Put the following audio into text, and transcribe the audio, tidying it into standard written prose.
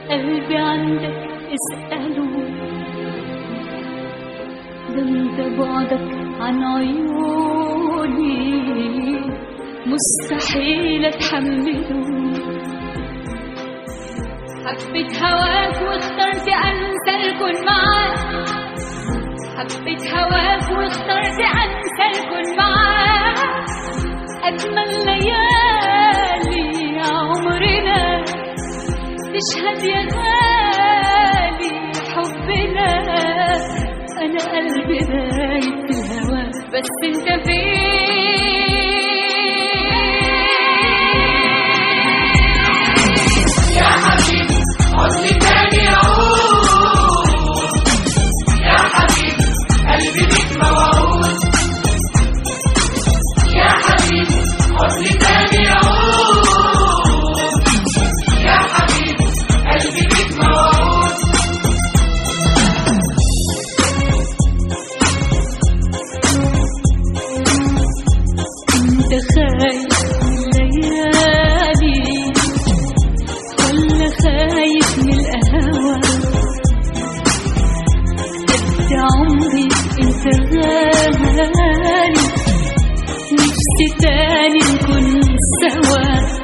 قلبي عندك اسأله، ده انت بعدك عن عيوني مستحيل اتحمله. حبيت هواك واخترت انسى الكون معاك، حبيت هواك واخترت انسى الكون معاك. اجمل ليالي عمرنا تشهد يا غالي حبنا. انا قلبي دايب في الهوا بس انت فين يا حبيبي؟ عدني تاني اعود يا حبيبي، قلبي بيك موعود يا حبيبي. عدني تاني اعود يا حبيبي، قلبي بيك موعود. انت خايف من الليالي ولا خايف من القهوة؟ قد عمري انت غالي، نفسي تاني نكون سوا.